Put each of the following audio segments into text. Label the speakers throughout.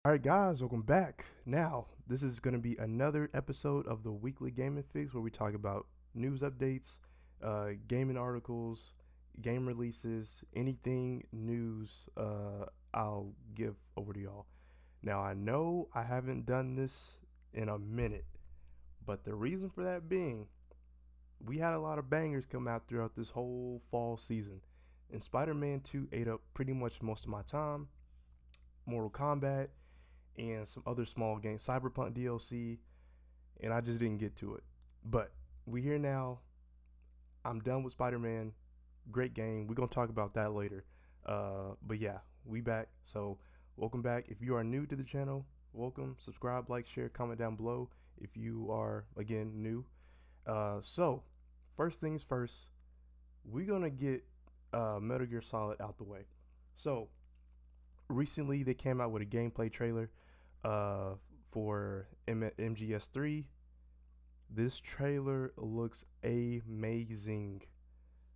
Speaker 1: All right, guys, welcome back. Now, this is going to be another episode of the Weekly Gaming Fix where we talk about news updates, gaming articles, game releases, anything news. I'll give over to y'all. Now, I know I haven't done this in a minute, but the reason for that being, we had a lot of bangers come out throughout this whole fall season, and Spider-Man 2 ate up pretty much most of my time. Mortal Kombat and some other small games, Cyberpunk DLC, and I just didn't get to it. But we here now. I'm done with Spider-Man. Great game. We're gonna talk about that later. But yeah, we back. So welcome back. If you are new to the channel, welcome. Subscribe, like, share, comment down below if you are again new. So first things first, we're gonna get Metal Gear Solid out the way. So recently they came out with a gameplay trailer uh, for MGS 3. This trailer looks amazing.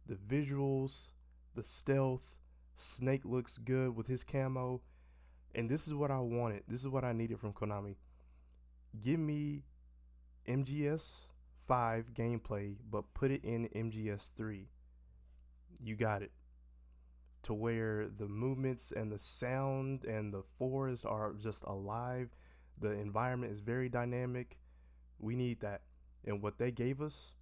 Speaker 1: The visuals, the stealth, Snake looks good with his camo, and this is what I wanted. This is what I needed from Konami. Give me MGS 5 gameplay, but put it in MGS 3. You got it. To where the movements and the sound and the forest are just alive. The environment is very dynamic. We need that. And what they gave us,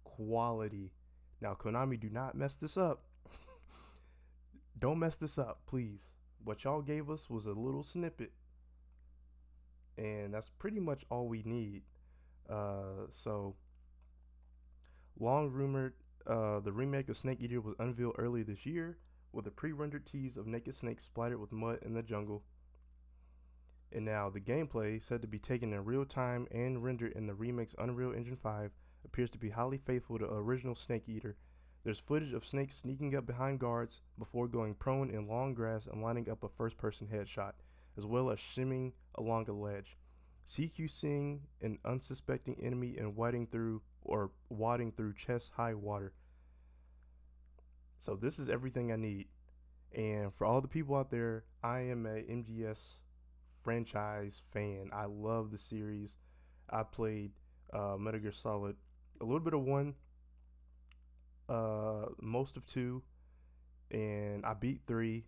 Speaker 1: quality. Now, Konami, do not mess this up. Don't mess this up, please. What y'all gave us was a little snippet. And that's pretty much all we need. So, long rumored, the remake of Snake Eater was unveiled earlier this year with a pre-rendered tease of naked snakes splattered with mud in the jungle. And now the gameplay, said to be taken in real time and rendered in the remake's Unreal Engine 5, appears to be highly faithful to the original Snake Eater. There's footage of snakes sneaking up behind guards before going prone in long grass and lining up a first-person headshot, as well as shimming along a ledge. CQ seeing an unsuspecting enemy and wading through chest-high water. So this is everything I need. And for all the people out there, I am a MGS franchise fan. I love the series. I played Metal Gear Solid, a little bit of one, most of two, and I beat three.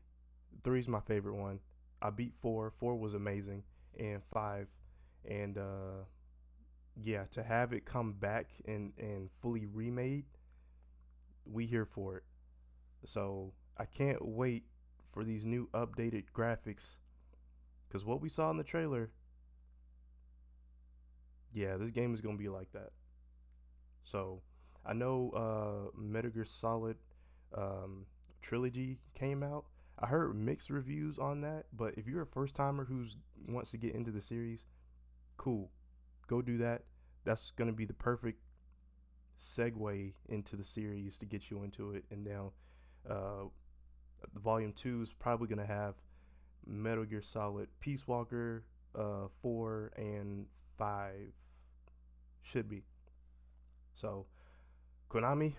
Speaker 1: Three's my favorite one. I beat four. Four was amazing, and five, and yeah, to have it come back and fully remade, we here for it. So I can't wait for these new updated graphics, because what we saw in the trailer, yeah, this game is gonna be like that. So I know Metal Gear Solid um, trilogy came out. I heard mixed reviews on that, but if you're a first timer who's wants to get into the series, cool, go do that. That's gonna be the perfect segue into the series to get you into it. And now, uh, Volume 2 is probably gonna have Metal Gear Solid Peace Walker, 4 and 5 should be. So Konami,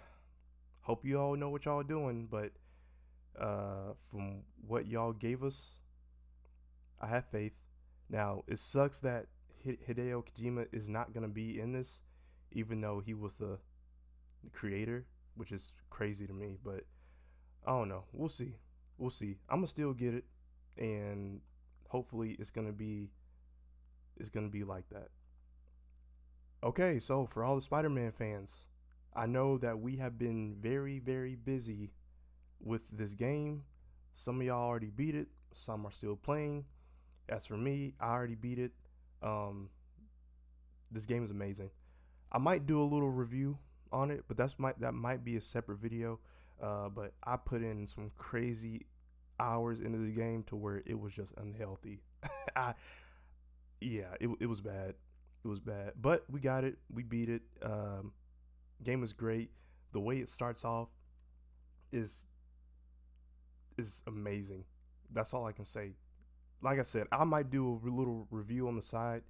Speaker 1: hope you all know what y'all doing, but from what y'all gave us, I have faith. Now it sucks that Hideo Kojima is not gonna be in this, even though he was the creator, which is crazy to me. But I don't know. We'll see. We'll see. I'm gonna still get it, and hopefully it's gonna be like that. Okay, so for all the Spider-Man fans, I know that we have been very, very busy with this game. Some of y'all already beat it, some are still playing. As for me, I already beat it. Um, this game is amazing. I might do a little review on it, but that might be a separate video. But I put in some crazy hours into the game to where it was just unhealthy. I Yeah, it was bad. It was bad, but we got it. We beat it. Game is great. The way it starts off is amazing. That's all I can say. Like I said, I might do a little review on the side,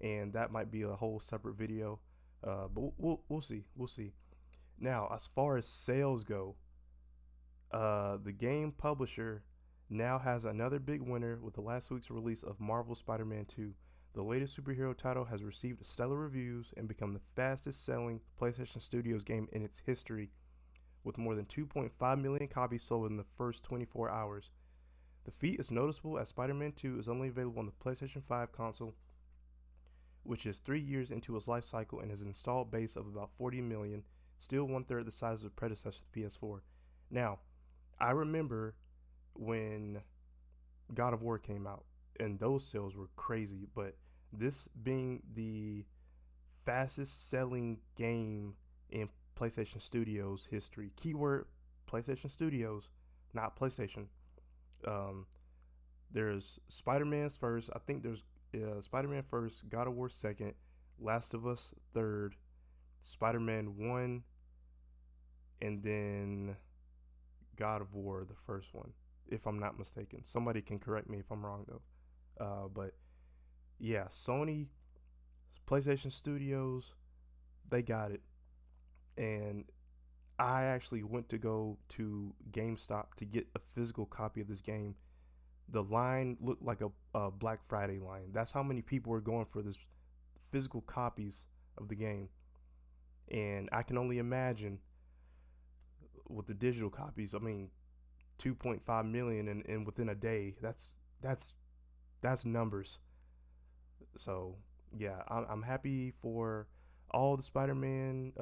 Speaker 1: and that might be a whole separate video. But we'll see. We'll see. Now, as far as sales go, the game publisher now has another big winner with the last week's release of Marvel's Spider-Man 2. The latest superhero title has received stellar reviews and become the fastest selling PlayStation Studios game in its history, with more than 2.5 million copies sold in the first 24 hours. The feat is noticeable as Spider-Man 2 is only available on the PlayStation 5 console, which is 3 years into its life cycle and has an installed base of about 40 million, still one-third the size of the predecessor, the PS4. Now, I remember when God of War came out, and those sales were crazy, but this being the fastest selling game in PlayStation Studios history, keyword PlayStation Studios, not PlayStation. Um, there's Spider-Man's first. I think there's Spider-Man first, God of War second, Last of Us third, Spider-Man 1, and then God of War the first one, if I'm not mistaken. Somebody can correct me if I'm wrong though. But yeah, Sony, PlayStation Studios, they got it. And I actually went to go to GameStop to get a physical copy of this game. The line looked like a Black Friday line. That's how many people were going for this physical copies of the game. And I can only imagine with the digital copies. I mean, 2.5 million and within a day. That's numbers. So yeah, I'm happy for all the Spider-Man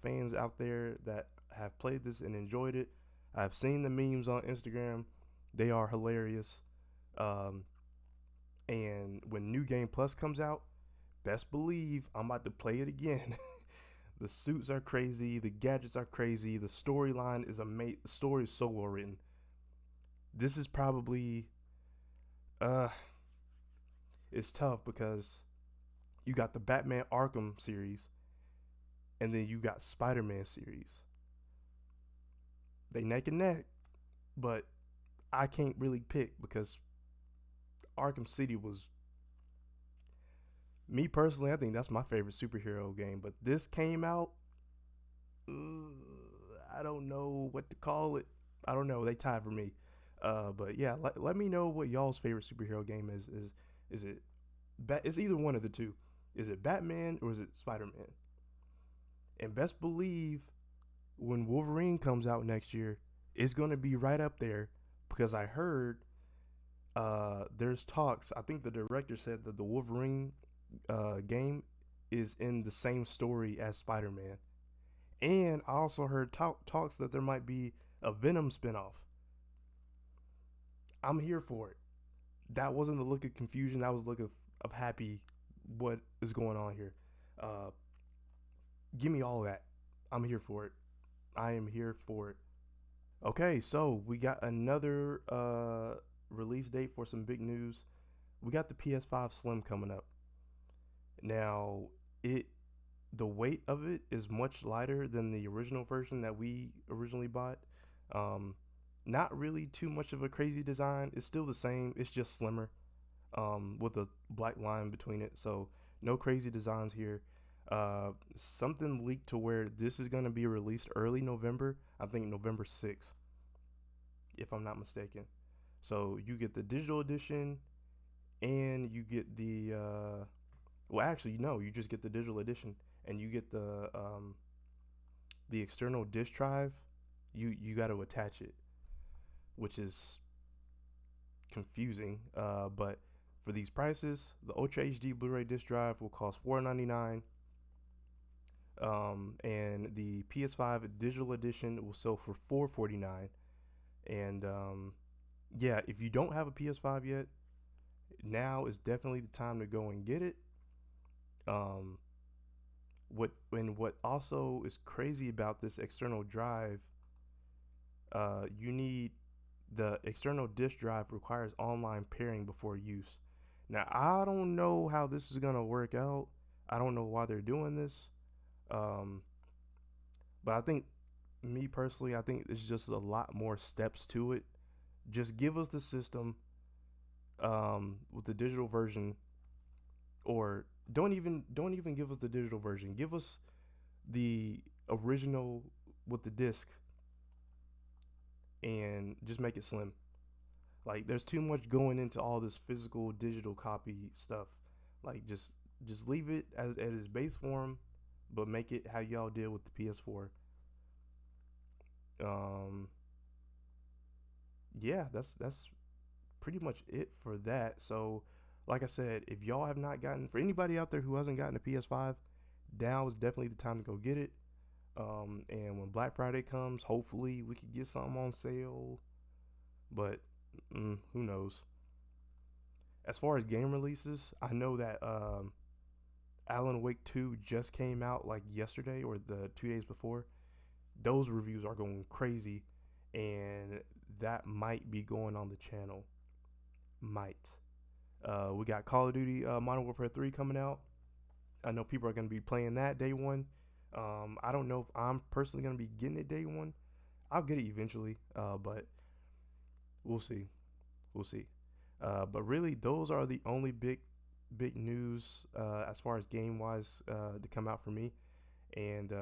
Speaker 1: fans out there that have played this and enjoyed it. I've seen the memes on Instagram; they are hilarious. Um, and when New Game Plus comes out, best believe I'm about to play it again. The suits are crazy, the gadgets are crazy, the storyline is amazing. The story is so well written. This is probably uh it's tough because you got the Batman Arkham series and then you got Spider-Man series. They neck and neck, but I can't really pick because Arkham City was, me personally, I think that's my favorite superhero game, but this came out, I don't know what to call it. I don't know. They tied for me. But yeah, let me know what y'all's favorite superhero game is. Is it it's either one of the two. Is it Batman or is it Spider-Man? And best believe when Wolverine comes out next year, it's gonna be right up there because I heard there's talks. I think the director said that the Wolverine game is in the same story as Spider-Man. And I also heard talks that there might be a Venom spinoff. I'm here for it. That wasn't a look of confusion. That was a look of happy. What is going on here? Uh, Give me all of that. I'm here for it. I am here for it. Okay, so we got another release date for some big news. We got the PS5 Slim coming up. Now, the weight of it is much lighter than the original version that we originally bought. Not really too much of a crazy design. It's still the same. It's just slimmer, with a black line between it. So no crazy designs here. Something leaked to where this is gonna be released early November. I think November 6th, if I'm not mistaken. So you get the digital edition, and you get the well, actually, no, you just get the digital edition, and you get the external disk drive. You got to attach it, which is confusing. But for these prices, the Ultra HD Blu-ray disc drive will cost $499. And the PS5 digital edition will sell for $449. And yeah, if you don't have a PS5 yet, now is definitely the time to go and get it. What also is crazy about this external drive, you need the external disk drive requires online pairing before use. Now I don't know how this is gonna work out. I don't know why they're doing this. But I think, me personally, I think there's just a lot more steps to it. Just give us the system, with the digital version, or don't even give us the digital version. Give us the original with the disc, and just make it slim. Like there's too much going into all this physical digital copy stuff. Like just leave it as its base form, but make it how y'all did with the PS4. Um, yeah, that's pretty much it for that. So, like I said, if y'all have not gotten, for anybody out there who hasn't gotten a PS5, now is definitely the time to go get it. And when Black Friday comes, hopefully we could get something on sale. But who knows? As far as game releases, I know that Alan Wake 2 just came out like yesterday or the 2 days before. Those reviews are going crazy, and that might be going on the channel. Might. We got Call of Duty Modern Warfare 3 coming out. I know people are going to be playing that day one. I don't know if I'm personally going to be getting it day one. I'll get it eventually, but we'll see. We'll see. But really, those are the only big news as far as game wise to come out for me. And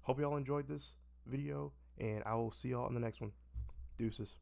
Speaker 1: hope y'all enjoyed this video, and I will see y'all in the next one. Deuces.